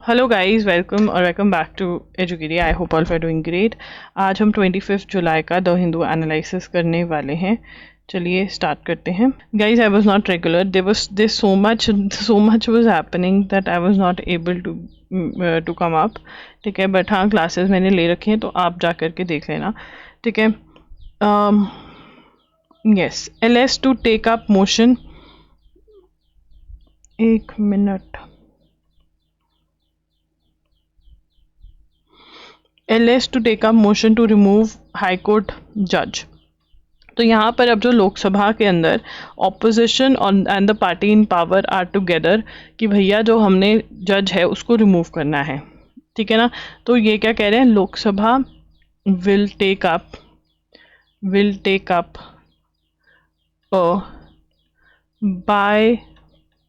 Hello guys, welcome back to Educary. I hope all are doing great. आज हम 25 जुलाई का the Hindu analysis करने वाले हैं। चलिए स्टार्ट करते हैं। Guys, I was not regular, there so much was happening that I was not able to come up. ठीक है, बट हाँ, क्लासेस मैंने ले रखी हैं तो आप जा करके देख लेना। ठीक है, yes, LS to take up motion. एक मिनट। LS to take up motion to remove high court जज। तो यहाँ पर अब जो लोकसभा के अंदर opposition and the party in power are together कि भैया जो हमने जज है उसको रिमूव करना है। ठीक है ना, तो ये क्या कह रहे हैं, Lok Sabha will take up a bye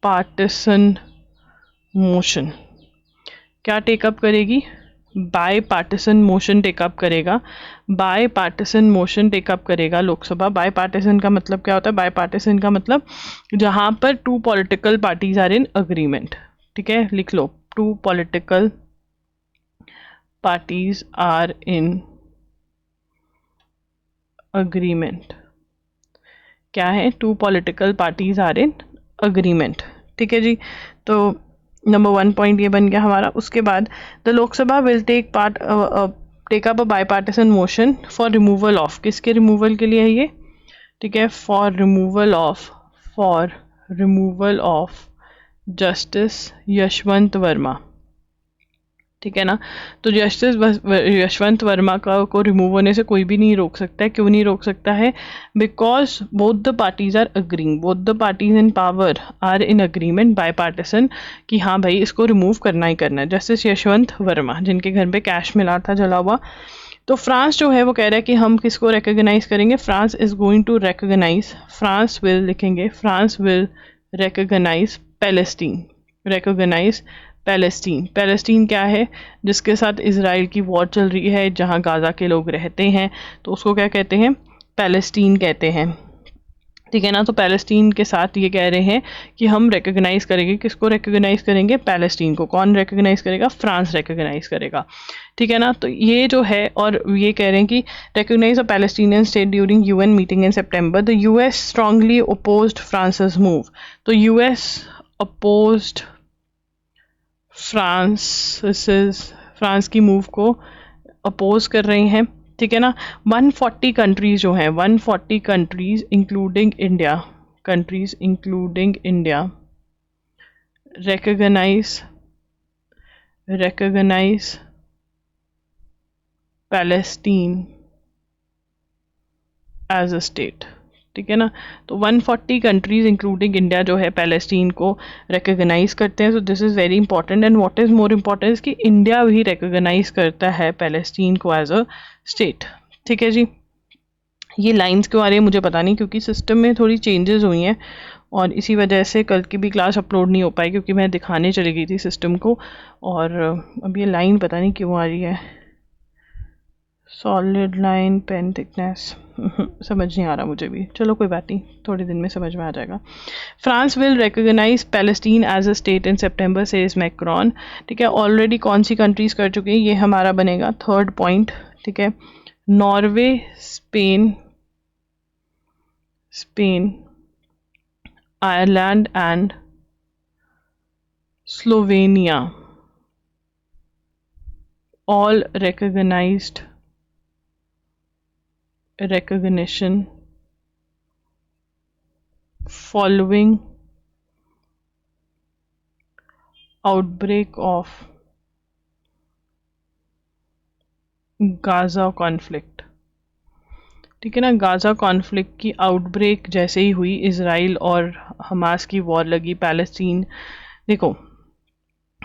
partition motion. क्या टेकअप करेगी? बाय पार्टिसन मोशन टेकअप करेगा। बाय पार्टिसन मोशन टेकअप करेगा लोकसभा। बाय पार्टिसन का मतलब क्या होता है? बाय पार्टिसन का मतलब जहां पर two political parties are in agreement. ठीक है, लिख लो, two political parties are in agreement. क्या है? Two political parties are in agreement. ठीक है जी, तो नंबर 1 पॉइंट ये बन गया हमारा। उसके बाद the Lok Sabha will take up a bipartisan motion for removal of, किसके रिमूवल के लिए है ये? ठीक है, for removal of justice Yashwant Verma. ठीक है ना, तो जस्टिस यशवंत वर्मा को रिमूव होने से कोई भी नहीं रोक सकता है। क्यों नहीं रोक सकता है? Because both the parties are agreeing, both the parties in power are in agreement bipartisan कि हाँ भाई इसको रिमूव करना ही करना है। जस्टिस यशवंत वर्मा जिनके घर पे कैश मिला था जला हुआ। तो फ्रांस जो है वो कह रहा है कि हम किसको रिकॉग्नाइज करेंगे? France is going to recognise, France will लिखेंगे, France will recognise Palestine. Recognise Palestine. Palestine क्या है? जिसके साथ इजराइल की वॉर चल रही है, जहां गाजा के लोग रहते हैं, तो उसको क्या कहते हैं? पैलेस्टीन कहते हैं। ठीक है ना, तो पैलेस्टीन के साथ ये कह रहे हैं कि हम रिकॉग्नाइज करेंगे। किसको रिकॉग्नाइज करेंगे? पैलेस्टीन को। कौन रिकॉग्नाइज करेगा? फ्रांस रिकॉग्नाइज करेगा। ठीक है ना, तो ये जो है, और ये कह रहे हैं कि recognise a Palestinian state during UN meeting in September. The US strongly opposed France's move. तो US अपोज्ड फ्रांस की मूव को अपोज कर रही हैं। ठीक है ना, 140 कंट्रीज जो हैं, 140 countries including India recognize Palestine as a state. ठीक है ना, तो 140 कंट्रीज इंक्लूडिंग इंडिया जो है पैलेस्टीन को रिकॉग्नाइज करते हैं। So this is very important, and what is more important कि इंडिया भी रिकॉग्नाइज करता है पैलेस्टीन को एज अ स्टेट। ठीक है जी, ये लाइंस क्यों आ रही है मुझे पता नहीं, क्योंकि सिस्टम में थोड़ी चेंजेस हुई हैं और इसी वजह से कल की भी क्लास अपलोड नहीं हो पाई, क्योंकि मैं दिखाने चली गई थी सिस्टम को। और अब ये लाइन पता नहीं क्यों आ रही है, सॉलिड लाइन पेन थिकनेस, समझ नहीं आ रहा मुझे भी। चलो कोई बात नहीं, थोड़े दिन में समझ में आ जाएगा। France will recognise Palestine as a state in September says Macron. ठीक है, ऑलरेडी कौन सी कंट्रीज कर चुकी हैं, ये हमारा बनेगा 3rd पॉइंट। ठीक है, Norway, Spain, Ireland and Slovenia all recognition following outbreak of Gaza conflict. ठीक है ना, गाजा कॉन्फ्लिक्ट की आउटब्रेक जैसे ही हुई, इजराइल और हमास की वॉर लगी, पैलेस्टीन, देखो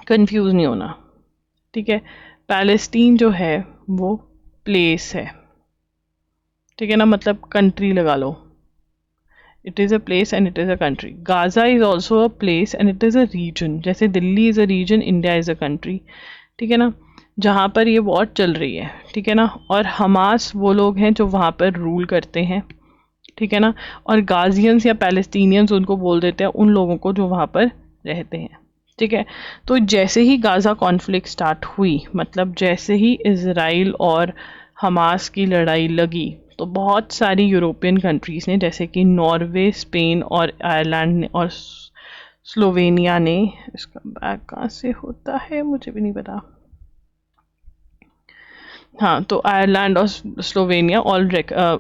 कंफ्यूज नहीं होना। ठीक है, पैलेस्टीन जो है वो प्लेस है। ठीक है ना, मतलब कंट्री लगा लो, it is a place and it is a country. Gaza is also a place and it is a region, जैसे Delhi is a region, India is a country. ठीक है ना, जहाँ पर ये वॉर चल रही है। ठीक है ना, और हमास वो लोग हैं जो वहाँ पर रूल करते हैं। ठीक है ना, और गाजियंस या पैलेस्टीनियंस उनको बोल देते हैं, उन लोगों को जो वहाँ पर रहते हैं। ठीक है। तो जैसे ही गाज़ा कॉन्फ्लिक्ट स्टार्ट हुई, मतलब जैसे ही इज़राइल और हमास की लड़ाई लगी, तो बहुत सारी यूरोपियन कंट्रीज़ ने, जैसे कि नॉर्वे, स्पेन और आयरलैंड ने और स्लोवेनिया ने, इसका बैग कहाँ से होता है मुझे भी नहीं पता, हाँ, तो आयरलैंड और स्लोवेनिया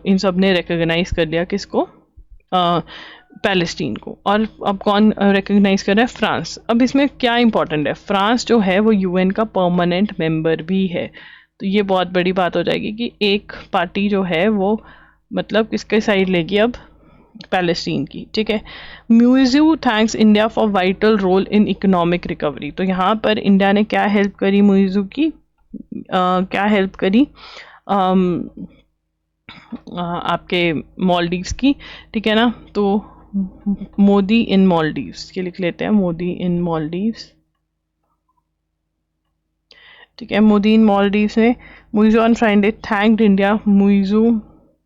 इन सब ने रिकग्नाइज कर लिया किसको, पैलेस्टीन को। और अब कौन रिकग्नाइज कर रहा है, फ्रांस। अब इसमें क्या इंपॉर्टेंट है, फ्रांस जो है वो यूएन का परमानेंट मेंबर भी है। तो ये बहुत बड़ी बात हो जाएगी कि एक पार्टी जो है वो मतलब किसके साइड लेगी अब, पैलेस्टीन की। ठीक है। Muizzu thanks India for vital role in economic recovery. तो यहाँ पर इंडिया ने क्या हेल्प करी म्यूजियू की, क्या हेल्प करी, अम, आपके मॉलडीव्स की। ठीक है ना। तो मोदी इन मॉलडीव्स के लिख लेते हैं, मोदी इन मॉलडीव्स। ठीक है। मोदी इन मॉलडीव्स ने Muizzu on Friday thanked India, Muizzu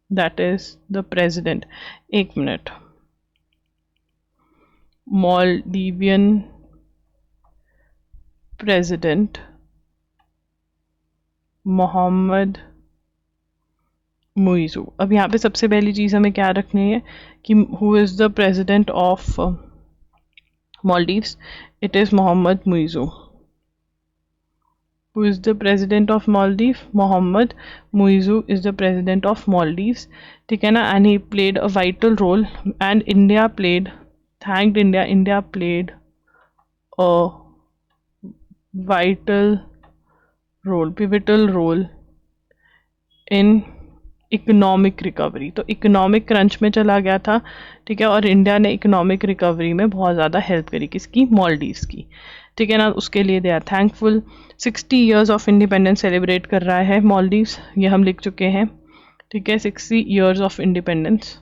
that is the president, एक मिनट, मॉलडीवियन प्रेसिडेंट मोहम्मद मुइजू। अब यहाँ पे सबसे पहली चीज़ हमें क्या रखनी है कि who is the president of Maldives? It is Mohammed Muizu. Who is the president of Maldives? Mohammed Muizu is the president of Maldives. ठीक है ना, and he played a vital role, and India played, thanked India. India played a vital role, pivotal role in economic recovery. तो economic crunch में चला गया था। ठीक है। और इंडिया ने इकोनॉमिक रिकवरी में बहुत ज़्यादा हेल्प करी, किसकी, मॉलडीव्स की। ठीक है ना। उसके लिए they are thankful. 60 years of independence celebrate कर रहा है मॉलडीव्स, ये हम लिख चुके हैं। ठीक है। 60 ईयर्स ऑफ इंडिपेंडेंस।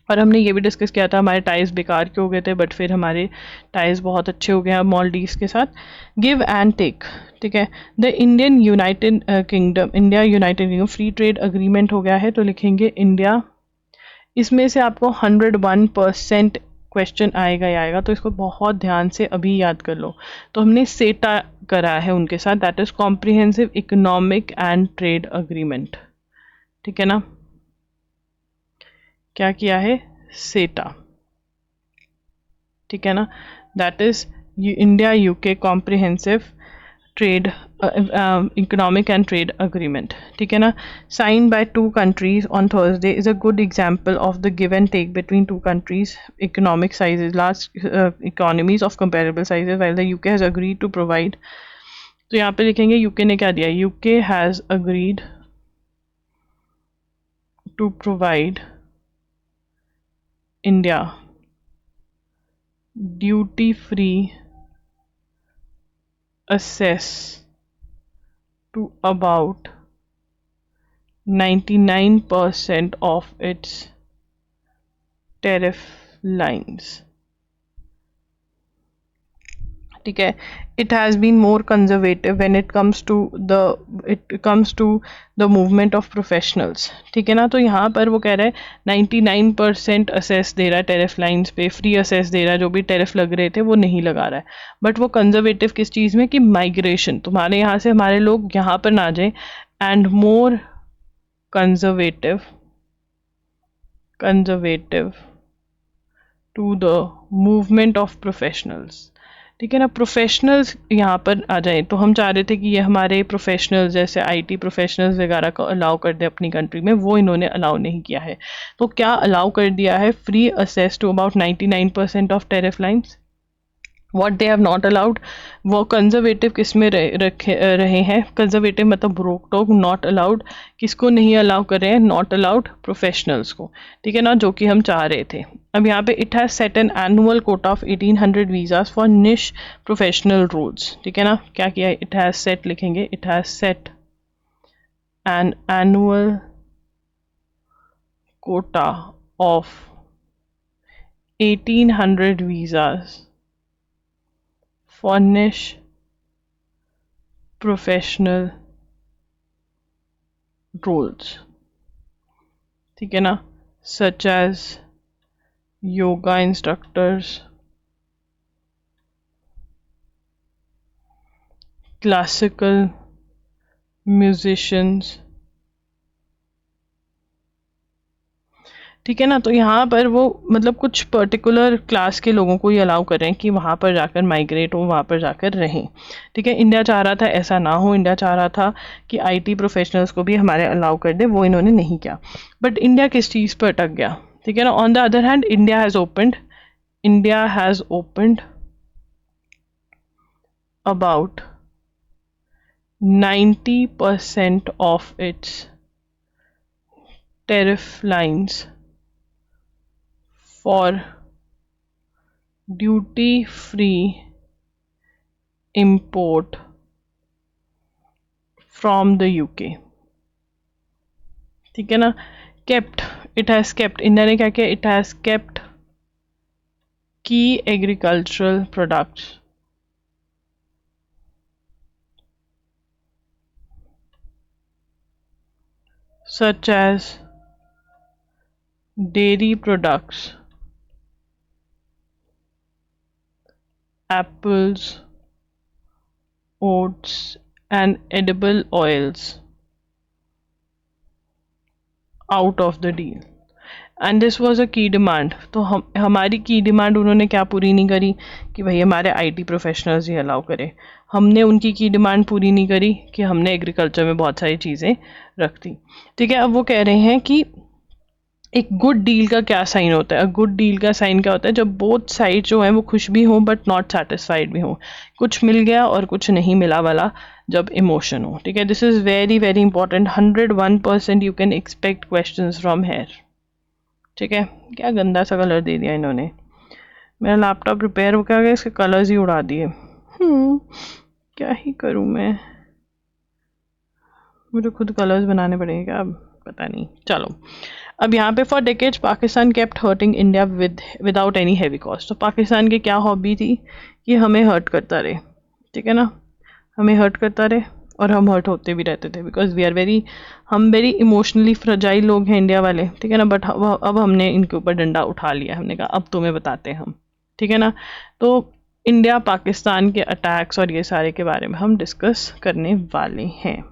और हमने ये भी डिस्कस किया था हमारे टाइज बेकार क्यों हो गए थे, बट फिर हमारे टाइज बहुत अच्छे हो गए हैं मॉलडीव्स के साथ। Give and take. ठीक है। The Indian United Kingdom, India United Kingdom free trade agreement हो गया है, तो लिखेंगे इंडिया। इसमें से आपको 101% क्वेश्चन आएगा ही आएगा, तो इसको बहुत ध्यान से अभी याद कर लो। तो हमने सेटा करा है उनके साथ, that is comprehensive economic and trade agreement. ठीक है ना। क्या किया है, सेटा। ठीक है ना, that is India UK comprehensive trade economic and trade agreement. ठीक है ना, sign by two countries on Thursday is a good example of the give and take between two countries economic sizes, large economies of comparable sizes, while the UK has agreed to provide. तो यहाँ पे लिखेंगे UK ने क्या दिया, UK has agreed to provide India duty free access to about 99% of its tariff lines. ठीक है। it has been more conservative when it comes to the movement of professionals। ठीक है ना। तो यहाँ पर वो कह रहा है 99% असेस दे रहा है टेरिफ लाइंस पे, फ्री असेस दे रहा है, जो भी टेरिफ लग रहे थे वो नहीं लगा रहा है। बट वो कंजर्वेटिव किस चीज़ में, कि माइग्रेशन, तुम्हारे यहाँ से हमारे लोग यहाँ पर ना जाए, and more conservative to the movement of professionals. ठीक है ना। प्रोफेशनल्स यहाँ पर आ जाए, तो हम चाह रहे थे कि ये हमारे प्रोफेशनल्स जैसे आईटी प्रोफेशनल्स वगैरह को अलाउ कर दे अपनी कंट्री में, वो इन्होंने अलाउ नहीं किया है। तो क्या अलाउ कर दिया है, free access to about 99% of tariff lines. What they have not allowed, वो कंजर्वेटिव किस में रहे हैं, कंजर्वेटिव मतलब रोक टोक, नॉट अलाउड, किसको नहीं अलाउ कर रहे हैं, नॉट अलाउड प्रोफेशनल्स को। ठीक है ना, जो कि हम चाह रहे थे। अब यहाँ पे it has set an annual Kota of 1800 visas for निश प्रोफेशनल रोल्स। ठीक है ना, क्या किया है, इट हैज सेट लिखेंगे, it has set an annual Kota of 1800 visas for niche professional roles। ठीक है ना, such as, yoga instructors, classical musicians, ठीक है ना। तो यहाँ पर वो मतलब कुछ पर्टिकुलर क्लास के लोगों को ही अलाउ कर रहे हैं कि वहाँ पर जाकर माइग्रेट हो, वहाँ पर जाकर रहें, ठीक है। इंडिया चाह रहा था ऐसा ना हो, इंडिया चाह रहा था कि आईटी प्रोफेशनल्स को भी हमारे अलाउ कर दे, वो इन्होंने नहीं किया। बट इंडिया किस चीज़ पर अटक गया, ठीक है ना। On the other hand India has opened about 90% of its tariff lines for duty-free import from the UK, ठीक है ना। इट हैज़ केप्ट, इंडिया ने क्या किया, इट हैज़ केप्ट की agricultural products such as dairy products, apples, oats and edible oils out of the deal, and this was a key demand। तो हमारी की डिमांड उन्होंने क्या पूरी नहीं करी कि भाई हमारे आईटी प्रोफेशनल्स ही अलाउ करें, हमने उनकी की डिमांड पूरी नहीं करी कि हमने एग्रीकल्चर में बहुत सारी चीज़ें रख दी, ठीक है। अब वो कह रहे हैं कि एक गुड डील का क्या साइन होता है, गुड डील का साइन क्या होता है, जब बोथ साइड जो है वो खुश भी हों बट नॉट सेटिस्फाइड भी हों, कुछ मिल गया और कुछ नहीं मिला वाला जब इमोशन हो, ठीक है। This is very very important, 101% you can expect questions from here, ठीक है। क्या गंदा सा कलर दे दिया इन्होंने, मेरा लैपटॉप रिपेयर हो गया, इसके कलर्स ही उड़ा दिए। क्या ही करूँ मैं, मुझे खुद कलर्स बनाने पड़ेंगे क्या, अब पता नहीं। चलो अब यहाँ पे for decades Pakistan kept hurting India without any heavy cost. तो पाकिस्तान की क्या हॉबी थी कि हमें हर्ट करता रहे, ठीक है ना, हमें हर्ट करता रहे और हम हर्ट होते भी रहते थे, बिकॉज हम वेरी इमोशनली फ्रजाइल लोग हैं इंडिया वाले, ठीक है ना। बट अब हमने इनके ऊपर डंडा उठा लिया, हमने कहा अब तुम्हें बताते हैं हम, ठीक है ना। तो इंडिया पाकिस्तान के अटैक्स और ये सारे के बारे में हम डिस्कस करने वाले हैं।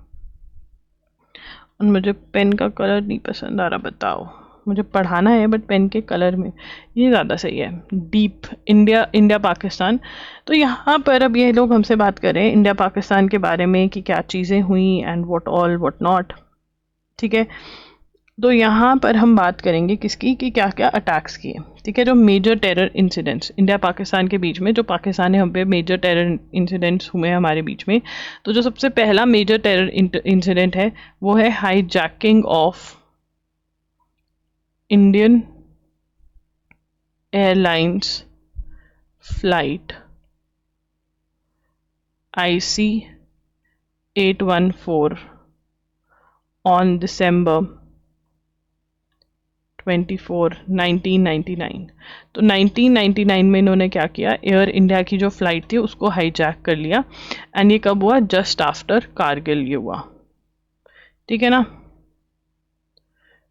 और मुझे पेन का कलर नहीं पसंद आ रहा, बताओ, मुझे पढ़ाना है बट पेन के कलर में ये ज़्यादा सही है, डीप इंडिया पाकिस्तान। तो यहाँ पर अब ये लोग हमसे बात कर रहे हैं इंडिया पाकिस्तान के बारे में कि क्या चीज़ें हुई and what all what not, ठीक है। तो यहाँ पर हम बात करेंगे किसकी कि क्या क्या अटैक्स किए, ठीक है। जो major terror incidents India Pakistan के बीच में, जो पाकिस्तान ने हम पे मेजर टेरर इंसिडेंट्स हुए हैं हमारे बीच में, तो जो सबसे पहला मेजर टेरर इंसिडेंट है वो है hijacking of Indian airlines flight IC 814 on December 24, 1999। तो 1999 में इन्होंने क्या किया, एयर इंडिया की जो फ्लाइट थी उसको हाईजैक कर लिया, एंड ये कब हुआ, जस्ट आफ्टर कारगिल ये हुआ, ठीक है ना,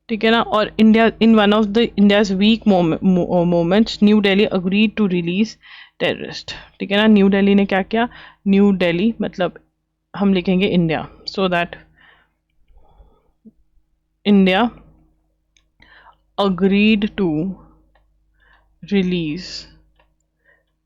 ठीक है ना। और India in one of the India's weak moments New Delhi agreed to release terrorist, ठीक है ना। न्यू दिल्ली ने क्या किया, न्यू दिल्ली मतलब हम लिखेंगे India, so that India agreed to release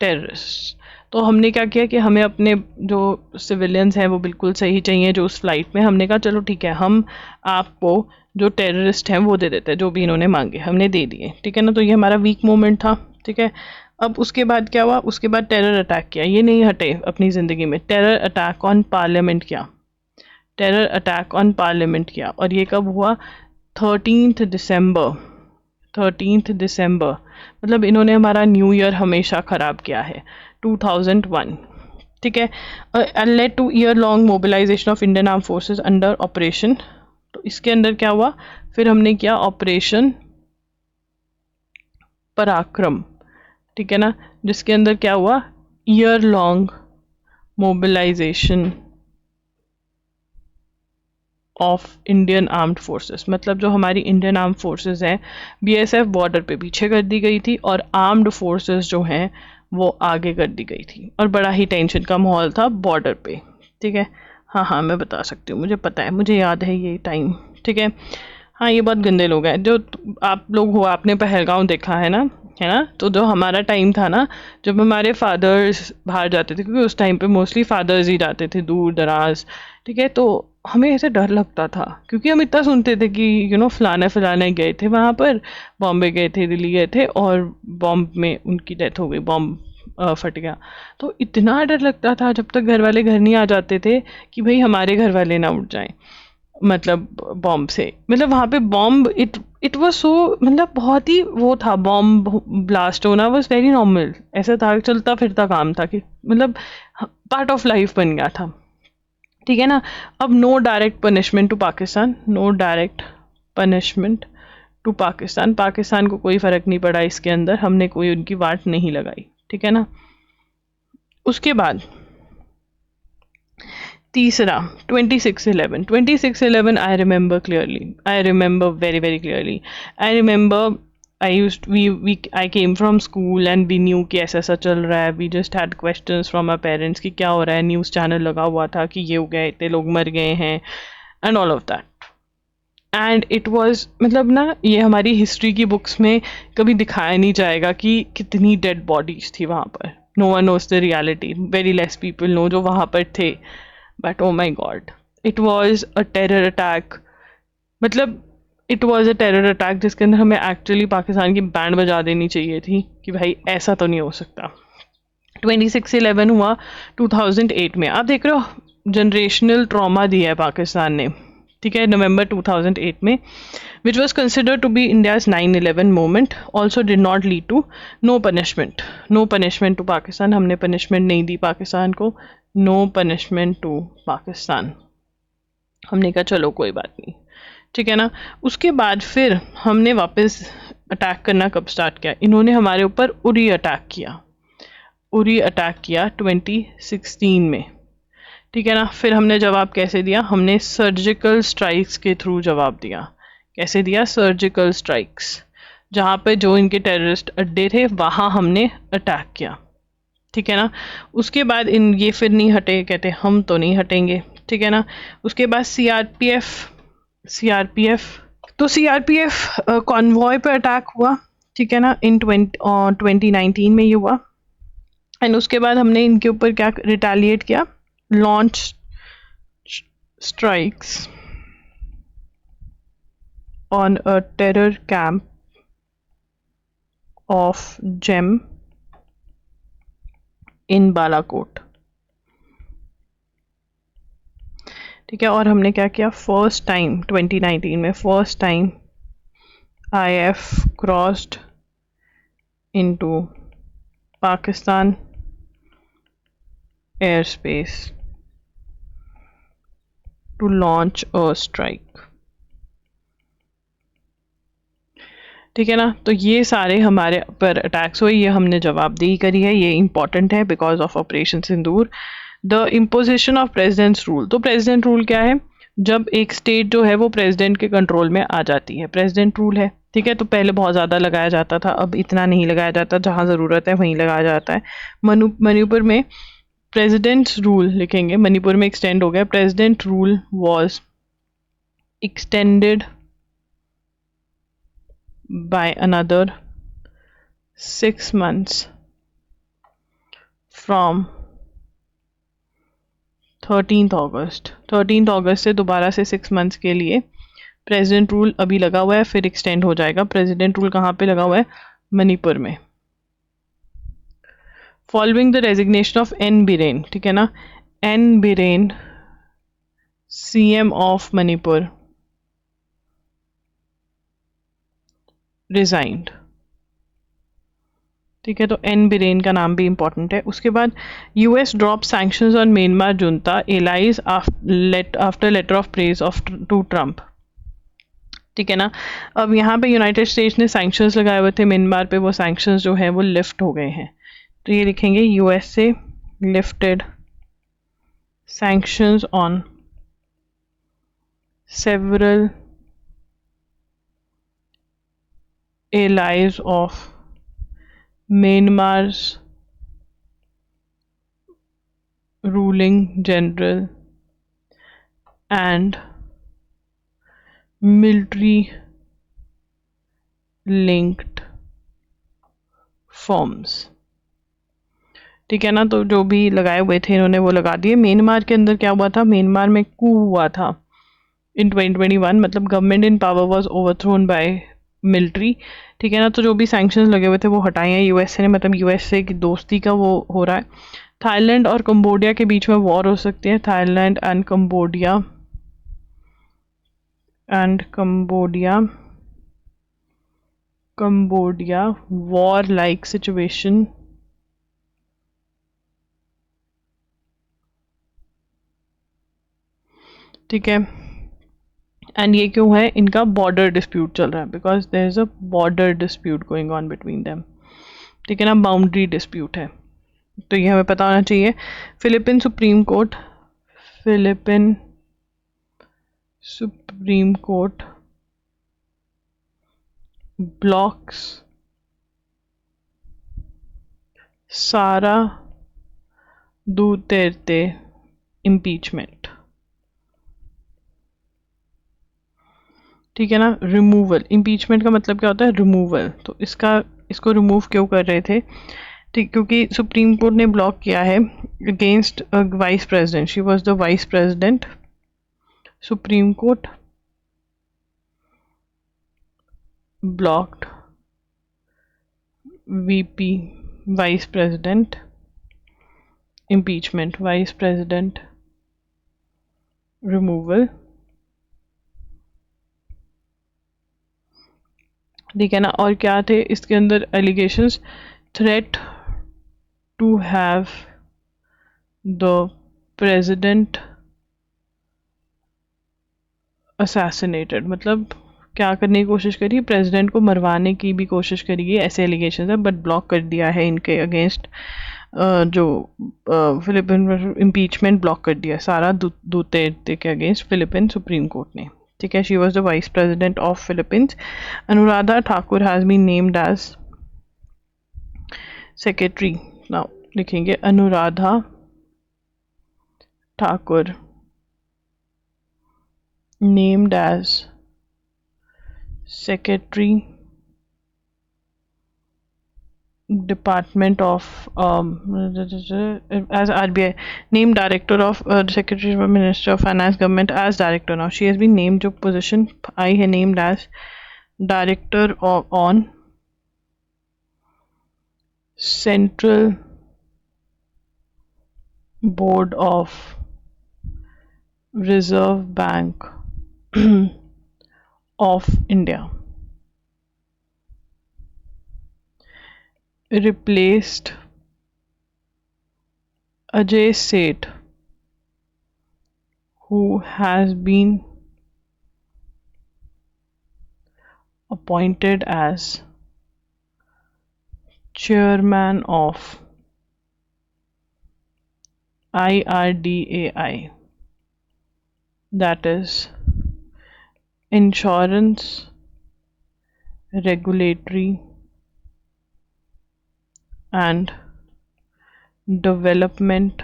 terrorists। तो हमने क्या किया कि हमें अपने जो सिविलियंस हैं वो बिल्कुल सही चाहिए जो उस फ्लाइट में, हमने कहा चलो ठीक है हम आपको जो टेररिस्ट हैं वो दे देते हैं, जो भी इन्होंने मांगे हमने दे दिए, ठीक है ना। तो ये हमारा वीक मोमेंट था, ठीक है। अब उसके बाद क्या हुआ, उसके बाद टेरर अटैक किया, ये नहीं हटे अपनी ज़िंदगी में, टेरर अटैक ऑन पार्लियामेंट किया, टेरर अटैक ऑन पार्लियामेंट किया। और ये कब हुआ, 13 दिसंबर, मतलब इन्होंने हमारा न्यू ईयर हमेशा ख़राब किया है, 2001, ठीक है। Led to year long mobilization of Indian arm forces under operation, तो इसके अंदर क्या हुआ, फिर हमने किया ऑपरेशन पराक्रम, ठीक है ना, जिसके अंदर क्या हुआ, year long mobilization of Indian armed forces, मतलब जो हमारी इंडियन आर्म्ड फोर्सेस हैं BSF बॉर्डर पे पीछे कर दी गई थी और आर्म्ड फोर्सेस जो हैं वो आगे कर दी गई थी, और बड़ा ही टेंशन का माहौल था बॉर्डर पे, ठीक है। हाँ हाँ, मैं बता सकती हूँ, मुझे पता है, मुझे याद है ये टाइम। ठीक है। हाँ, ये बहुत गंदे लोग हैं। जो आप लोग हो, आपने पहलगांव देखा है ना, है ना? तो जो हमारा टाइम था ना, जब हमारे फादर्स बाहर जाते थे, क्योंकि उस टाइम पे मोस्टली फादर्स ही जाते थे दूर दराज। ठीक है। तो हमें ऐसे डर लगता था, क्योंकि हम इतना सुनते थे कि फलाना फलाना गए थे वहाँ पर, बॉम्बे गए थे, दिल्ली गए थे, और बॉम्ब में उनकी डेथ हो गई, बॉम्ब फट गया। तो इतना डर लगता था जब तक घर वाले घर नहीं आ जाते थे, कि भाई हमारे घर वाले ना उठ जाएं, मतलब बॉम्ब से। मतलब वहाँ पे bomb, it it was so, मतलब बहुत ही वो था, बॉम्ब ब्लास्ट होना वाज वेरी नॉर्मल। ऐसा था, चलता फिरता काम था, कि मतलब पार्ट ऑफ लाइफ बन गया था। ठीक है ना। अब no direct punishment to Pakistan, no direct punishment to Pakistan. Pakistan को कोई फर्क नहीं पड़ा इसके अंदर, हमने कोई उनकी वाट नहीं लगाई। ठीक है ना। उसके बाद तीसरा, 26/11। 26/11 I remember clearly, I remember very very clearly. I remember, I used we I came from school and we knew कि ऐसा ऐसा चल रहा है। We just had questions from our parents कि क्या हो रहा है। न्यूज़ चैनल लगा हुआ था कि ये हो गया, इतने लोग मर गए हैं, and all of that. And it was, मतलब ना, ये हमारी हिस्ट्री की बुक्स में कभी दिखाया नहीं जाएगा कि कितनी डेड बॉडीज थी वहाँ पर। No one knows the reality, very less people know जो वहाँ पर थे। But oh my god, it was a terror attack. मतलब it was a terror attack जिसके अंदर हमें एक्चुअली पाकिस्तान की बैंड बजा देनी चाहिए थी, कि भाई ऐसा तो नहीं हो सकता। 26/11 हुआ 2008 में। आप देख रहे हो, जनरेशनल ट्रॉमा दिया है पाकिस्तान ने। ठीक है, नवंबर 2008 में, which was considered to be India's 9/11 moment, also did not lead to no punishment, no punishment to Pakistan. हमने पनिशमेंट नहीं दी पाकिस्तान को, नो पनिशमेंट टू पाकिस्तान। हमने कहा चलो कोई बात नहीं। ठीक है ना। उसके बाद फिर हमने वापस अटैक करना कब स्टार्ट किया, इन्होंने हमारे ऊपर उरी अटैक किया। उरी अटैक किया 2016 में। ठीक है ना। फिर हमने जवाब कैसे दिया, हमने सर्जिकल स्ट्राइक्स के थ्रू जवाब दिया। कैसे दिया, सर्जिकल स्ट्राइक्स। जहाँ पे जो इनके टेररिस्ट अड्डे थे वहाँ हमने अटैक किया। ठीक है ना। उसके बाद इन ये फिर नहीं हटे, कहते हम तो नहीं हटेंगे। ठीक है ना। उसके बाद सीआरपीएफ, तो सीआरपीएफ कॉन्वॉय पे अटैक हुआ। ठीक है ना, इन 2019 में ये हुआ। एंड उसके बाद हमने इनके ऊपर क्या रिटेलिएट किया, launch strikes on a terror camp of GEM in Balakot। ठीक है। और हमने क्या किया, फर्स्ट टाइम 2019 में, first time IF crossed into Pakistan air space to launch a strike. ठीक है ना। तो ये सारे हमारे पर अटैक्स हुए, ये हमने जवाबदेही करी है, ये इंपॉर्टेंट है because of operation Sindoor. The imposition of presidents rule, तो प्रेसिडेंट रूल क्या है, जब एक स्टेट जो है वो प्रेसिडेंट के कंट्रोल में आ जाती है, प्रेसिडेंट रूल है। ठीक है। तो पहले बहुत ज़्यादा लगाया जाता था, अब इतना नहीं लगाया जाता, जहाँ ज़रूरत है वहीं लगाया जाता है। मणिपुर में प्रेसिडेंट्स रूल लिखेंगे, मणिपुर में एक्सटेंड हो गया, president rule was extended by another 6 months from 13th August. 13th अगस्त से दोबारा से 6 मंथ्स के लिए प्रेसिडेंट रूल अभी लगा हुआ है, फिर एक्सटेंड हो जाएगा। प्रेसिडेंट रूल कहाँ पे लगा हुआ है, मणिपुर में। Following the resignation of N Biren, ठीक है ना, N Biren CM of Manipur resigned. ठीक है। तो एन बिरेन का नाम भी इंपॉर्टेंट है। उसके बाद US drop sanctions on Myanmar junta allies after letter of praise of to Trump. ठीक है ना। अब यहाँ पे यूनाइटेड स्टेट्स ने सैंक्शंस लगाए हुए थे म्यांमार पे, वो सैंक्शंस जो हैं वो लिफ्ट हो गए हैं। तो ये लिखेंगे USA lifted sanctions on several allies of Myanmar's ruling general and military linked forms. ठीक है ना, तो जो भी लगाए हुए थे इन्होंने वो लगा दिए। म्यांमार के अंदर क्या हुआ था, म्यांमार में कू हुआ था इन 2021, मतलब government in power was overthrown by military. ठीक है ना, तो जो भी सैंक्शंस लगे हुए थे वो हटाए हैं यूएसए ने, मतलब यूएसए की दोस्ती का वो हो रहा है। थाईलैंड और कंबोडिया के बीच में वॉर हो सकती है, Thailand and Cambodia war like situation ठीक है। एंड ये क्यों है, इनका बॉर्डर डिस्प्यूट चल रहा है, because there is a border dispute going on between them. ठीक है ना, बाउंड्री डिस्प्यूट है, तो ये हमें पता होना चाहिए। फिलिपिन सुप्रीम कोर्ट ब्लॉक्स सारा दुतेर्ते इम्पीचमेंट। ठीक है ना, रिमूवल, इम्पीचमेंट का मतलब क्या होता है, रिमूवल। तो इसको रिमूव क्यों कर रहे थे, ठीक, क्योंकि सुप्रीम कोर्ट ने ब्लॉक किया है against vice president, she was the vice president. Supreme court blocked VP vice president impeachment, vice president removal. ठीक है ना, और क्या थे इसके अंदर allegations, threat to have the president assassinated, मतलब क्या करने की कोशिश करी, प्रेसिडेंट को मरवाने की भी कोशिश करी है, ऐसे एलिगेशन है, बट ब्लॉक कर दिया है इनके अगेंस्ट। जो फिलिपिन इम्पीचमेंट ब्लॉक कर दिया सारा दुतेर्ते के अगेंस्ट फिलिपिन सुप्रीम कोर्ट ने। ठीक है, she was the vice president of Philippines. Anuradha Thakur has been named as secretary. Now लिखेंगे Anuradha Thakur named as secretary department of as RBI, named director of secretary of minister of finance government as director. Now she has been named, जो position आई है, named as director on central board of reserve bank of India, replaced Ajay Seth, who has been appointed as chairman of IRDAI, that is Insurance Regulatory and Development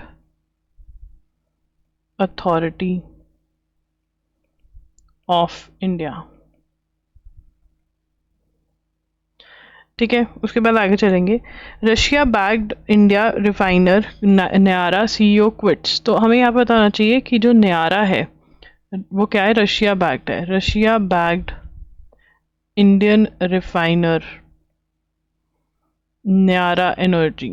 Authority of India। ठीक है, उसके बाद आगे चलेंगे। Russia bagged India refiner न्यारा CEO quits. तो हमें यहाँ पर बताना चाहिए कि जो न्यारा है वो क्या है, रशिया बैग्ड है। रशिया बैग्ड इंडियन रिफाइनर न्यारा एनर्जी।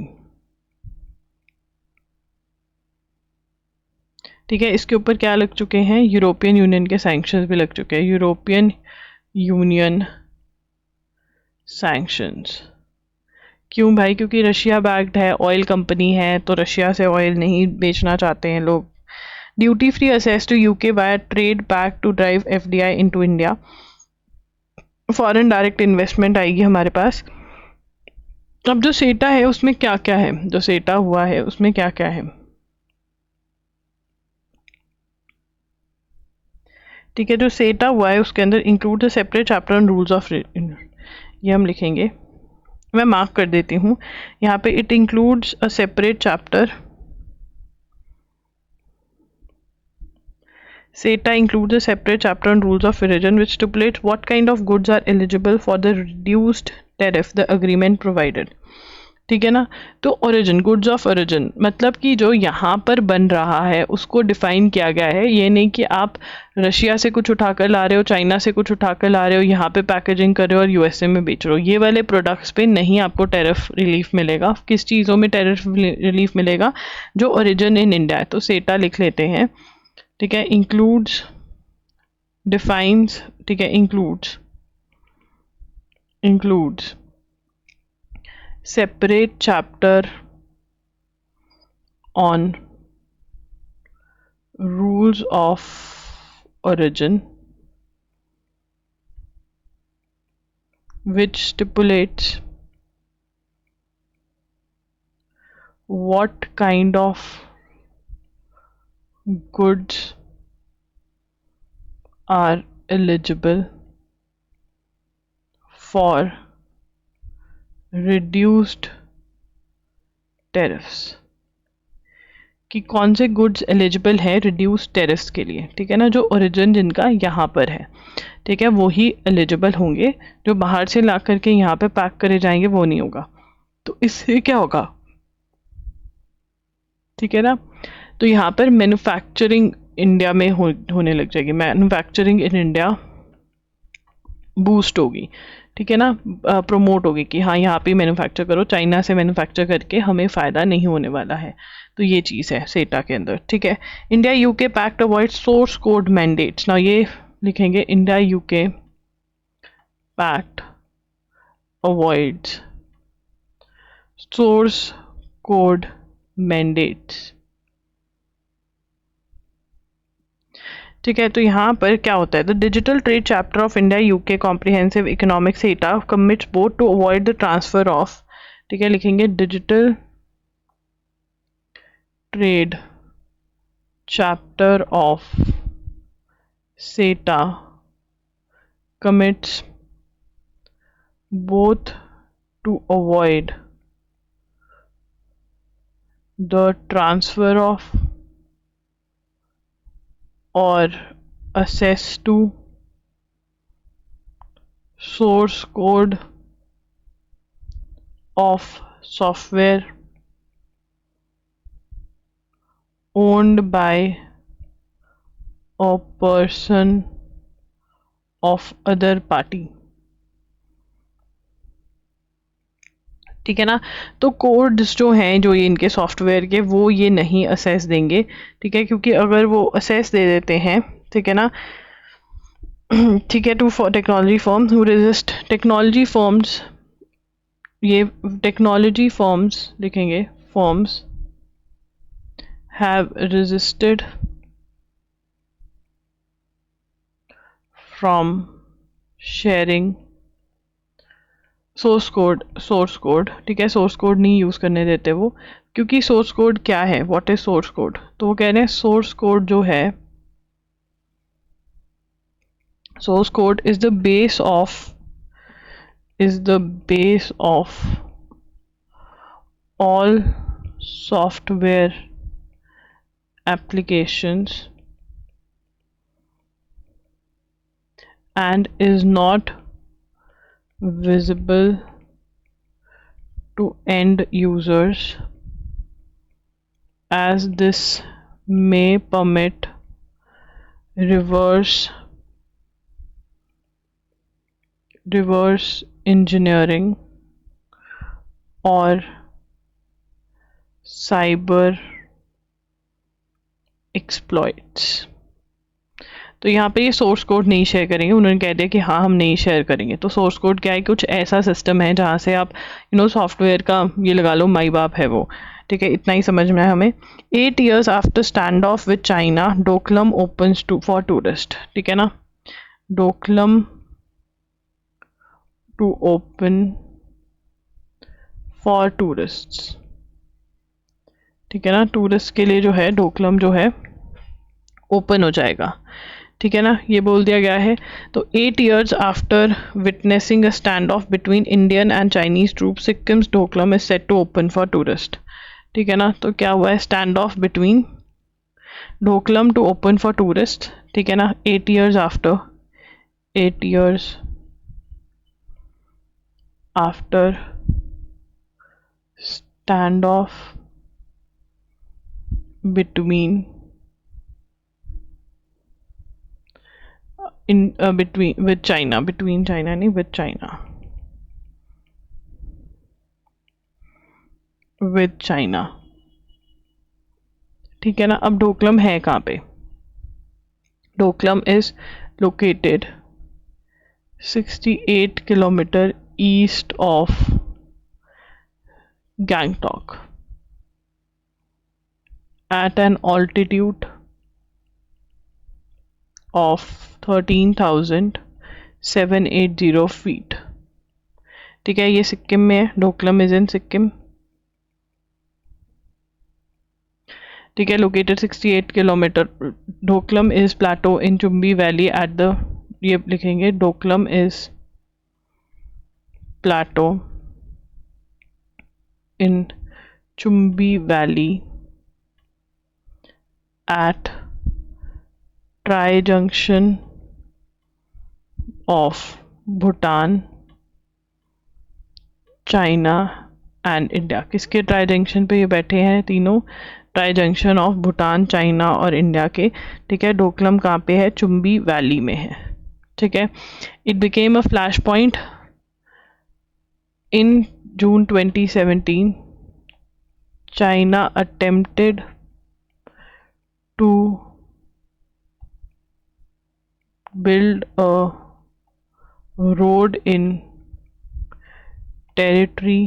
ठीक है, इसके ऊपर क्या लग चुके हैं, यूरोपियन यूनियन के सैंक्शंस भी लग चुके हैं, यूरोपियन यूनियन सैंक्शंस। क्यों भाई, क्योंकि रशिया बैग्ड है, ऑयल कंपनी है, तो रशिया से ऑयल नहीं बेचना चाहते हैं लोग। Duty free access to UK by trade pact to drive FDI into India, foreign direct investment आएगी हमारे पास। अब जो सेटा है उसमें क्या क्या है, जो सेटा हुआ है उसमें क्या क्या है। ठीक है, जो सेटा हुआ है उसके अंदर include the separate chapter on rules of, ये हम लिखेंगे, मैं मार्क कर देती हूँ यहाँ पे, it includes a separate chapter SETA includes a separate chapter on rules of origin which stipulates what kind of goods are eligible for the reduced tariff the agreement provided. ठीक है ना. तो ओरिजिन, गुड्स ऑफ ओरिजिन मतलब कि जो यहाँ पर बन रहा है उसको डिफाइन किया गया है. ये नहीं कि आप रशिया से कुछ उठाकर ला रहे हो, चाइना से कुछ उठाकर ला रहे हो, यहाँ पे पैकेजिंग कर रहे हो और यूएसए में बेच रहे हो. ये वाले प्रोडक्ट्स पे नहीं आपको टैरिफ रिलीफ मिलेगा. किस चीज़ों में टैरिफ रिलीफ मिलेगा? जो ओरिजिन इन इंडिया है. तो सेटा लिख लेते हैं. ठीक है. इंक्लूड्स, डिफाइंस, ठीक है, includes separate chapter on rules of origin which stipulates what kind of goods are eligible for reduced tariffs. कि कौन से गुड्स एलिजिबल है रिड्यूस टेरिफ्स के लिए. ठीक है ना. जो ओरिजिन जिनका यहाँ पर है, ठीक है, वो ही एलिजिबल होंगे. जो बाहर से ला करके यहाँ पे पैक करे जाएंगे वो नहीं होगा. तो इससे क्या होगा? ठीक है ना. तो यहाँ पर मैन्युफैक्चरिंग इंडिया में होने लग जाएगी. मैन्युफैक्चरिंग इन इंडिया बूस्ट होगी. ठीक है ना. प्रमोट होगी कि हाँ यहाँ पे मैन्युफैक्चर करो, चाइना से मैन्युफैक्चर करके हमें फ़ायदा नहीं होने वाला है. तो ये चीज़ है सेटा के अंदर. ठीक है. India UK pact avoid source code mandates. ना ये लिखेंगे India UK pact avoids source code mandates. ठीक है. तो यहाँ पर क्या होता है? The digital trade chapter of India UK comprehensive economic CETA commits both to avoid the transfer of. ठीक है. लिखेंगे digital trade chapter of CETA commits both to avoid the transfer of or access to source code of software owned by a person of other party. ठीक है ना. तो codes जो हैं जो ये इनके सॉफ्टवेयर के, वो ये नहीं असेस देंगे. ठीक है. क्योंकि अगर वो असेस दे देते हैं, ठीक है ना, ठीक है, to for technology firms who resist technology firms, ये टेक्नोलॉजी फर्म्स लिखेंगे, firms have resisted from sharing source code. ठीक है. सोर्स कोड नहीं यूज़ करने देते वो. क्योंकि सोर्स कोड क्या है? What is source code? तो वो कह रहे हैं सोर्स कोड जो है, source code is the base of all software applications and is not visible to end users as this may permit reverse engineering or cyber exploits. तो यहाँ पे ये सोर्स कोड नहीं शेयर करेंगे. उन्होंने कह दिया कि हाँ हम नहीं शेयर करेंगे. तो सोर्स कोड क्या है? कुछ ऐसा सिस्टम है जहाँ से आप सॉफ्टवेयर का ये लगा लो माई बाप है वो. ठीक है. इतना ही समझ में है हमें. 8 years after stand off with China, Doklam opens for tourist. ठीक है ना. Doklam to open for tourists. ठीक है ना. टूरिस्ट के लिए जो है डोकलम जो है ओपन हो जाएगा. ठीक है ना. ये बोल दिया गया है. तो 8 years after witnessing a stand off between Indian and Chinese troop, Sikkim's Doklam is set to open for tourist. ठीक है ना. तो क्या हुआ है? Stand off between Doklam to open for tourist. ठीक है ना, 8 years after, 8 years after standoff between between with China, between China नहीं, with China, with China, ठीक है ना। अब डोकलम है कहाँ पे? Doklam is located 68 kilometre east of Gangtok at an altitude of 13,780 feet। ठीक है, ये सिक्किम में है, डोकलम इज इन सिक्किम। ठीक है, located 68 kilometre. Doklam is Plato in Chumbi valley at the, ये लिखेंगे Doklam is Plato in Chumbi valley at tri-junction of Bhutan, China and India। किसके ट्राई जंक्शन पे ये बैठे हैं तीनों? Tri junction of Bhutan, China और इंडिया के। ठीक है, डोकलम कहाँ पे है? चुम्बी वैली में है। ठीक है, it became a flash point in June 2017। China attempted to build a road in territory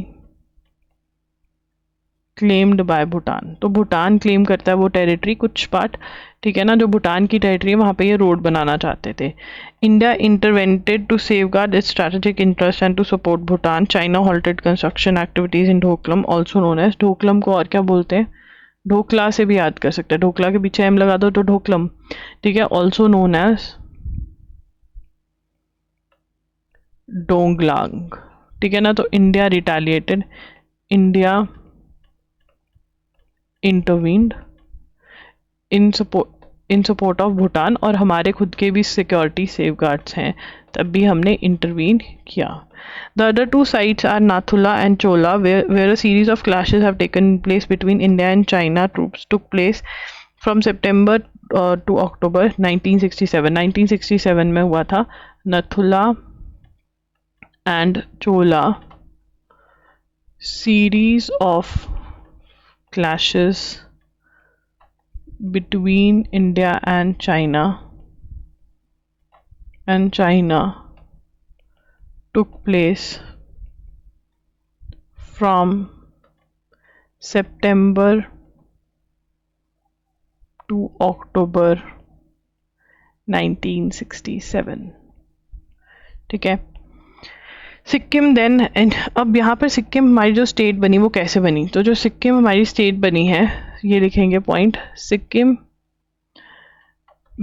claimed by Bhutan। तो भूटान क्लेम करता है वो टेरिटरी, कुछ पार्ट, ठीक है ना, जो भूटान की टेरिटरी है वहाँ पे ये रोड बनाना चाहते थे। India intervened to safeguard its strategic interest and to support Bhutan. China halted construction activities in Doklam, also known as. Doklam को और क्या बोलते हैं? ढोकला से भी याद कर सकते हैं, ढोकला के पीछे एम लगा दो तो ढोकलम। ठीक है, ऑल्सो नोन एज डोंगलांग। ठीक है ना, तो India retaliated, India intervened in support of Bhutan, और हमारे खुद के भी सिक्योरिटी सेफगार्ड्स हैं, तब भी हमने इंटरवीन किया। The other two sites are Nathula and Chola, where a series of clashes have taken place between India and China. Troops took place from September to October 1967। 1967 में हुआ था Nathula and Chola series of clashes between India and China took place from September to October 1967। ठीक है, Sikkim then, अब यहाँ पर सिक्किम हमारी जो स्टेट बनी वो कैसे बनी? तो जो सिक्किम हमारी स्टेट बनी है, ये लिखेंगे point, Sikkim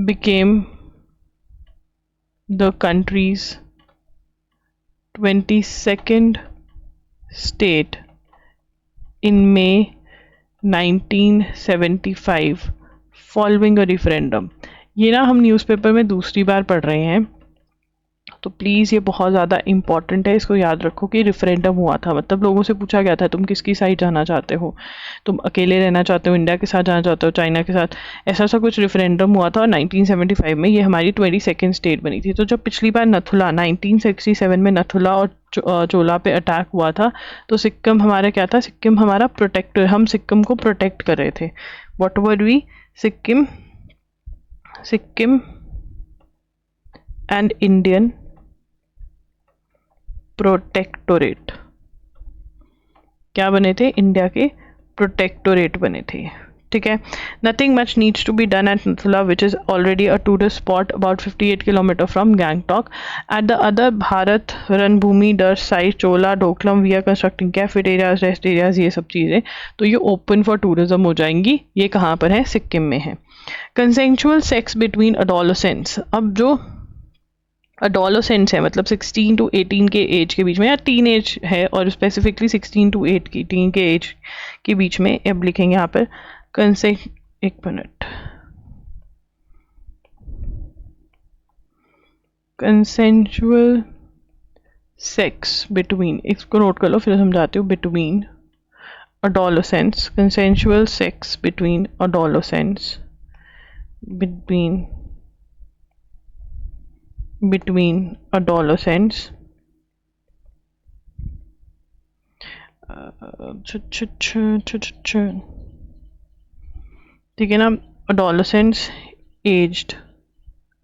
became the countries 22nd state in May 1975 following a referendum। ये ना हम न्यूज़पेपर में दूसरी बार पढ़ रहे हैं, तो प्लीज़ ये बहुत ज़्यादा इम्पॉर्टेंट है, इसको याद रखो कि रेफरेंडम हुआ था, मतलब लोगों से पूछा गया था तुम किसकी साइड जाना चाहते हो, तुम अकेले रहना चाहते हो, इंडिया के साथ जाना चाहते हो, चाइना के साथ, ऐसा सा कुछ रेफरेंडम हुआ था। और 1975 में ये हमारी 22nd स्टेट बनी थी। तो जब पिछली बार नथुला 1967 में नथुला और चोला पे अटैक हुआ था, तो सिक्किम हमारा क्या था? सिक्किम हमारा प्रोटेक्टर, हम सिक्किम को प्रोटेक्ट कर रहे थे। What were we? Sikkim and Indian protectorate, क्या बने थे? इंडिया के प्रोटेक्टोरेट बने थे। ठीक है, nothing much needs to be done at Nathula which is already a tourist spot about 58 kilometre from Gangtok. At the other Bharat Ranbhoomi डर site Chola Doklam we are constructing cafeterias, rest areas, ये सब चीज़ें, तो ये ओपन फॉर टूरिज्म हो जाएंगी। ये कहाँ पर है? सिक्किम में है। कंसेंचुअल सेक्स बिटवीन अडोलेसेंट्स, अब जो अडोलेसेंट्स है मतलब 16 to 18 के एज के बीच में, या टीन एज है, और स्पेसिफिकली 16 to 8 की टीन के एज के बीच में, अब लिखेंगे यहाँ पर कंसेंट, एक मिनट, कंसेंशुअल सेक्स बिटवीन, इसको नोट कर लो फिर समझाती हूँ, between adolescents, consensual sex between adolescents, between adolescents, ठीक है ना, adolescents aged,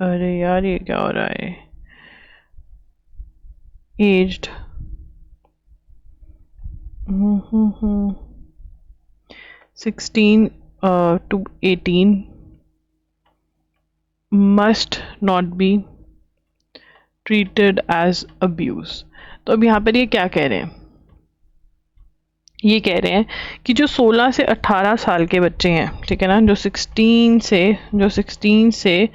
अरे यार ये क्या हो रहा है, aged 16 to 18 must not be treated as abuse। तो अब यहाँ पर ये क्या कह रहे हैं, ये कह रहे हैं कि जो 16 से 18 साल के बच्चे हैं, ठीक है ना, जो 16 से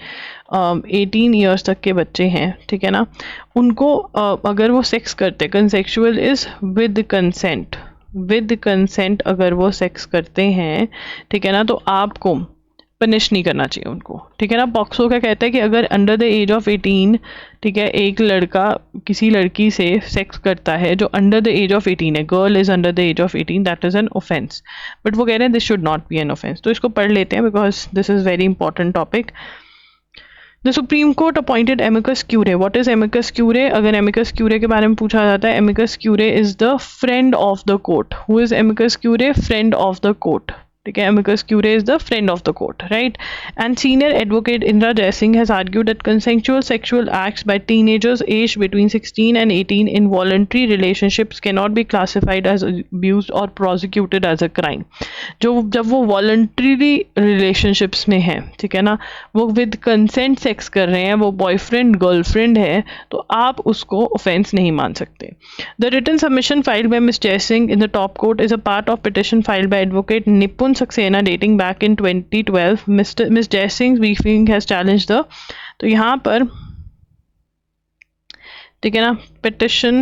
18 ईयर्स तक के बच्चे हैं, ठीक है ना, उनको अगर वो सेक्स करते, कंसेक्सुअल इज विद कंसेंट अगर वो सेक्स करते हैं, ठीक है ना, तो आपको पनिश नहीं करना चाहिए उनको, ठीक है ना। पॉक्सो क्या कहता है कि अगर अंडर द एज ऑफ 18, ठीक है, एक लड़का किसी लड़की से सेक्स करता है जो अंडर द एज ऑफ 18 है, girl is under the age of 18, that is an offence. But वो कह रहे हैं this should not be an offence. तो इसको पढ़ लेते हैं because this is very important topic. The supreme court appointed amicus curiae. What is amicus curiae? अगर एमिकस क्यूरे के बारे में पूछा जाता है, amicus curiae is the friend of the court. Who is amicus curiae? Friend of the court, ठीक है। Amicus curiae is the friend of the court, right? And senior advocate Indra Jaising has argued that consensual sexual acts by teenagers aged between 16 and 18 in voluntary relationships cannot be classified as abuse or prosecuted as a crime। जब वो voluntary relationships में है, ठीक है ना, वो with consent sex कर रहे हैं, वो boyfriend girlfriend है, तो आप उसको offense नहीं मान सकते। The written submission filed by Ms. Jaising in the top court is a part of petition filed by advocate Nipun Saxena dating back in 2012। Ms. Jaising's briefing has challenged the, तो यहाँ पर ठीक है ना, petition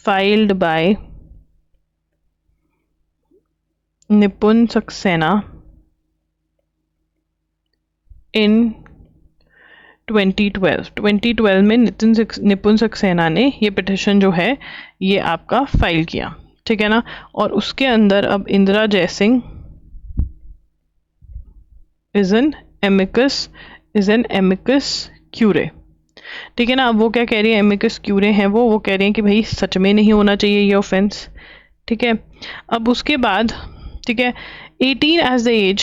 filed by Nipun Saxena in 2012 में निपुण सक्सेना ने ये पिटिशन जो है ये आपका फाइल किया, ठीक है ना। और उसके अंदर अब Indira Jaising is an amicus curiae, ठीक है ना। अब वो क्या कह रही है, एमिकस क्यूरे हैं वो कह रही हैं कि भाई सच में नहीं होना चाहिए ये ऑफेंस, ठीक है। अब उसके बाद, ठीक है, 18 as the age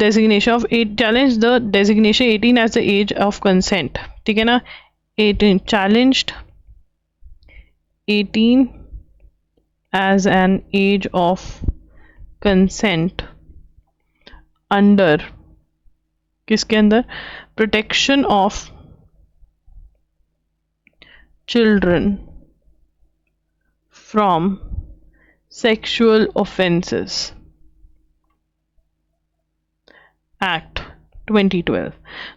designation of 8 challenge the designation 18 as the age of consent, ठीक है ना। 18 challenged 18 as an age of consent under किसके अंदर? protection of children from sexual offenses act 2012।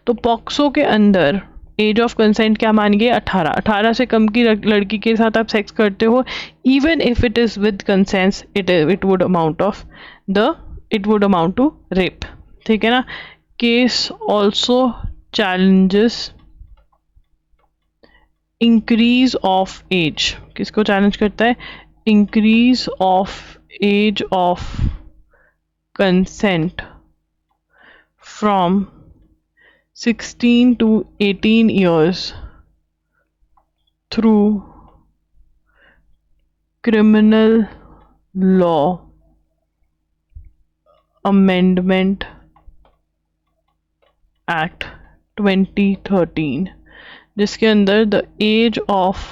तो पॉक्सो के अंदर एज ऑफ कंसेंट क्या मान गए? 18 से कम की लड़की के साथ आप सेक्स करते हो, even if it is with consent, it would amount to rape, ठीक है ना। Case also challenges increase of age, किसको चैलेंज करता है? Increase of age of consent from 16 to 18 years through Criminal Law Amendment Act 2013, जिसके अंदर the age of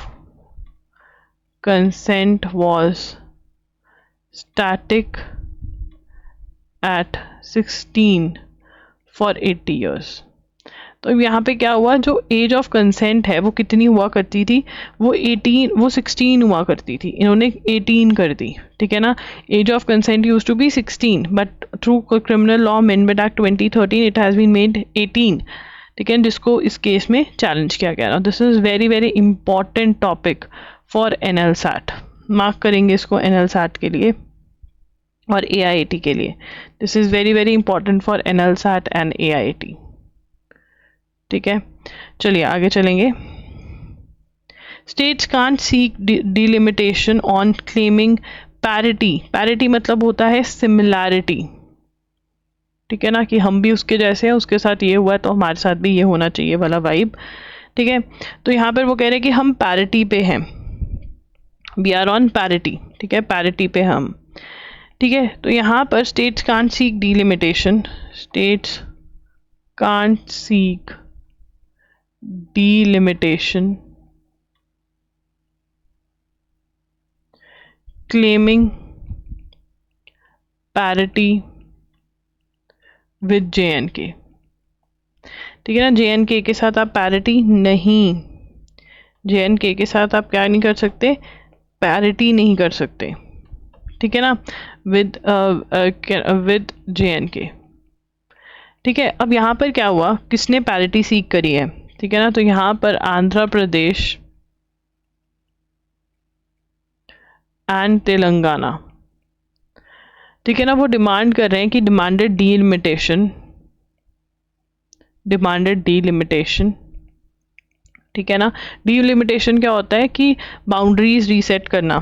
consent was static at 16 for 80 years। तो यहाँ पे क्या हुआ, जो एज ऑफ कंसेंट है वो कितनी हुआ करती थी? वो 16 हुआ करती थी, इन्होंने 18 कर दी, ठीक है ना। Age of consent used to be 16 but through criminal law amendment act 2013 it has been made 18, ठीक है, जिसको इस केस में चैलेंज किया गया। This is very very important topic for NLSAT, mark करेंगे इसको NLSAT के लिए और AIAT के लिए। This is very very important for NLSAT and AIAT। ठीक है, चलिए आगे चलेंगे। States can't seek delimitation on claiming parity. Parity मतलब होता है सिमिलैरिटी, ठीक है ना, कि हम भी उसके जैसे हैं, उसके साथ ये हुआ है तो हमारे साथ भी ये होना चाहिए वाला वाइब, ठीक है। तो यहाँ पर वो कह रहे हैं कि हम पैरिटी पे हैं, वी आर ऑन पैरिटी, ठीक है, पैरिटी पे हम, ठीक है। तो यहाँ पर states can't seek delimitation, states can't seek delimitation claiming parity with JNK, ठीक है ना। JNK के साथ आप पैरिटी नहीं, JNK के साथ आप क्या नहीं कर सकते, पैरिटी नहीं कर सकते, ठीक है ना, विद JNK, ठीक है। अब यहाँ पर क्या हुआ, किसने पैरिटी सीख करी है, ठीक है ना। तो यहाँ पर आंध्र प्रदेश एंड तेलंगाना, ठीक है ना, वो डिमांड कर रहे हैं कि डिमांडेड डीलिमिटेशन, ठीक है ना। डीलिमिटेशन क्या होता है कि बाउंड्रीज रीसेट करना,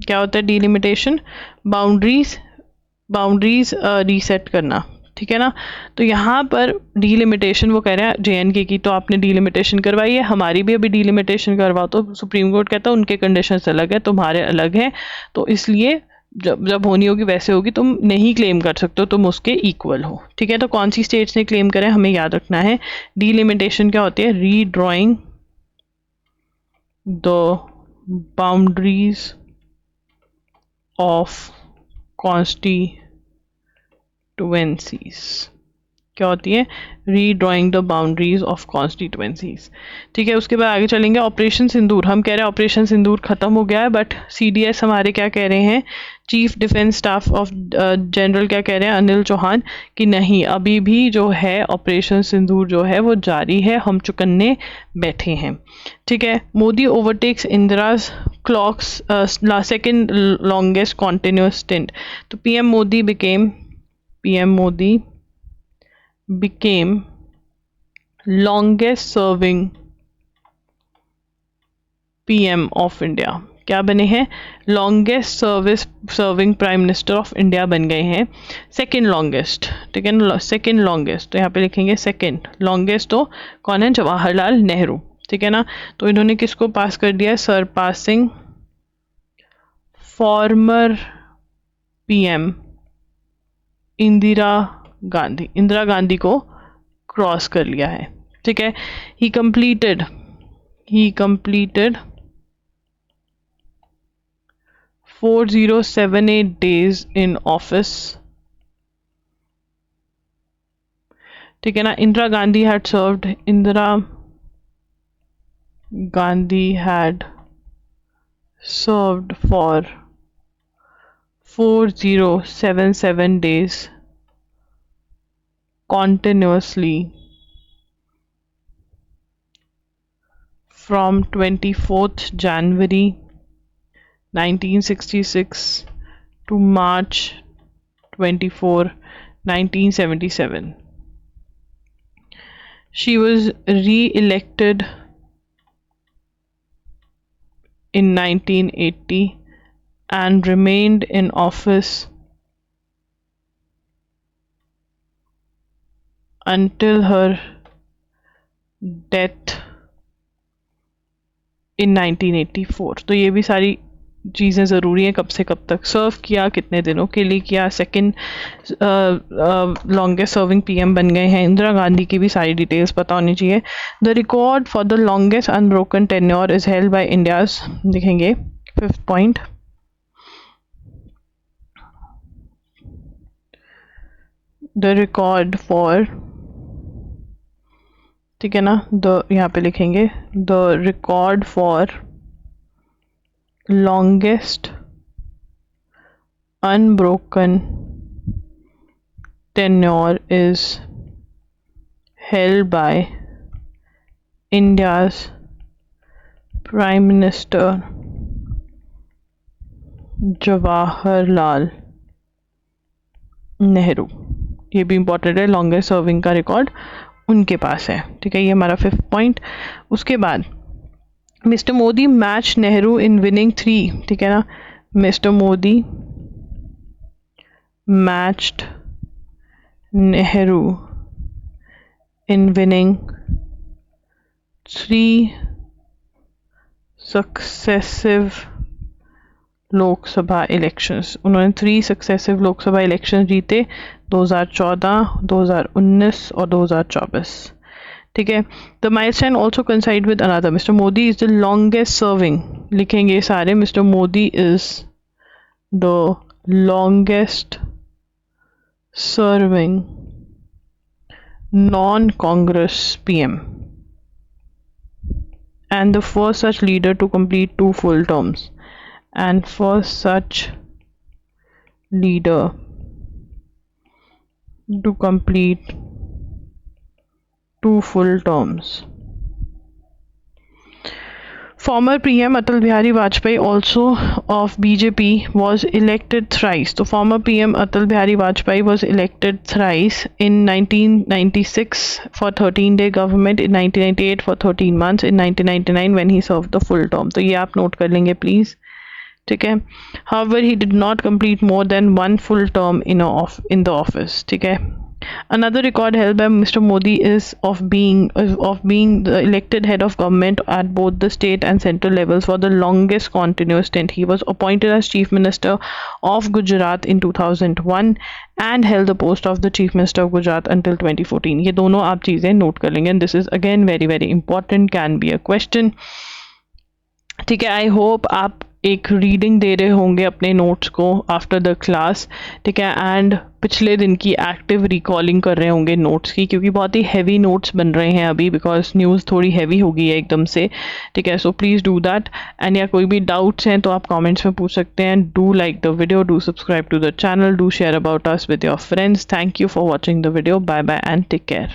क्या होता है डीलिमिटेशन, बाउंड्रीज रीसेट करना, ठीक है ना। तो यहाँ पर डीलिमिटेशन वो कह रहे हैं JNK की, तो आपने डीलिमिटेशन करवाई है, हमारी भी अभी डीलिमिटेशन करवाओ, तो सुप्रीम कोर्ट कहता है उनके कंडीशंस अलग है, तुम्हारे अलग हैं, तो इसलिए जब होनी होगी वैसे होगी, तुम नहीं क्लेम कर सकते हो, तुम उसके इक्वल हो, ठीक है। तो कौन सी स्टेट्स ने क्लेम करें हमें याद रखना है। डीलिमिटेशन क्या होती है, redrawing the boundaries of constituencies, क्या होती है, redrawing the boundaries of constituencies, ठीक है। उसके बाद आगे चलेंगे। ऑपरेशन सिंदूर, हम कह रहे हैं ऑपरेशन सिंदूर खत्म हो गया है, बट CDS हमारे क्या कह रहे हैं, chief defence staff of general क्या कह रहे हैं, अनिल चौहान, कि नहीं अभी भी जो है ऑपरेशन सिंदूर जो है वो जारी है, हम चुकन्ने बैठे हैं, ठीक है। Modi overtakes Indira's clocks second longest continuous stint, तो PM Modi became longest serving PM of India, क्या बने हैं, longest serving prime minister of India बन गए हैं, सेकेंड लॉन्गेस्ट, ठीक है ना, सेकेंड लॉन्गेस्ट, तो यहाँ पे लिखेंगे सेकेंड लॉन्गेस्ट, तो कौन है, जवाहरलाल नेहरू, ठीक है ना। तो इन्होंने किसको पास कर दिया, surpassing farmer PM Indira Gandhi को क्रॉस कर लिया है, ठीक है। ही कंप्लीटेड 4078 days in office, ठीक है ना। Indira Gandhi had served for 4077 days continuously from 24th January 1966 to March 24, 1977. She was re-elected in 1980 and remained in office until her death in 1984. तो ये भी सारी चीज़ें ज़रूरी हैं, कब से कब तक सर्व किया, कितने दिनों के लिए किया, सेकंड लॉन्गेस्ट सर्विंग PM बन गए हैं। इंदिरा गांधी की भी सारी डिटेल्स पता होनी चाहिए। The record for the longest unbroken tenure is held by India's, देखेंगे 5th point, the record for, ठीक है ना, द यहाँ पे लिखेंगे the record for longest unbroken tenure is held by India's Prime Minister Jawaharlal Nehru। ये भी important है, लॉन्गेस्ट सर्विंग का रिकॉर्ड उनके पास है, ठीक है। ये हमारा 5th पॉइंट। उसके बाद mister Modi match Nehru in winning 3, ठीक है ना। Mister Modi matched Nehru in winning 3 successive Lok Sabha elections. उन्होंने 3 सक्सेसिव लोकसभा इलेक्शन जीते, 2014, 2019 और 2024, ठीक है। The milestone also कंसाइड with another, mister Modi is the longest serving, लिखेंगे सारे, mister Modi is the longest serving non-Congress PM and the first such leader to complete 2 full terms, and first such leader to complete 2 full terms. Former PM Atal Bihari Vajpayee, also of BJP, was elected thrice. So former PM Atal Bihari Vajpayee was elected thrice, in 1996 for 13-day government, in 1998 for 13 months, in 1999 when he served the full term. तो ये आप note कर लेंगे please, ठीक है। However, he did not complete more than 1 full term in the office, ठीक है। Another record held by Mr. Modi is of being the elected head of government at both the state and central levels for the longest continuous stint. He was appointed as Chief Minister of Gujarat in 2001 and held the post of the Chief Minister of Gujarat until 2014. ये दोनों आप चीज़ें note कर लेंगे, and this is again very very important, can be a question, ठीक है। I hope आप एक रीडिंग दे रहे होंगे अपने नोट्स को आफ्टर द क्लास, ठीक है, एंड पिछले दिन की एक्टिव रिकॉलिंग कर रहे होंगे नोट्स की, क्योंकि बहुत ही हैवी नोट्स बन रहे हैं अभी, बिकॉज न्यूज़ थोड़ी हैवी हो गई है एकदम से, ठीक है। So please do that, and या कोई भी डाउट्स हैं तो आप कमेंट्स में पूछ सकते हैं। Do like the video, do subscribe to the channel, do share about us with your friends. Thank you for watching the video, bye bye and take care.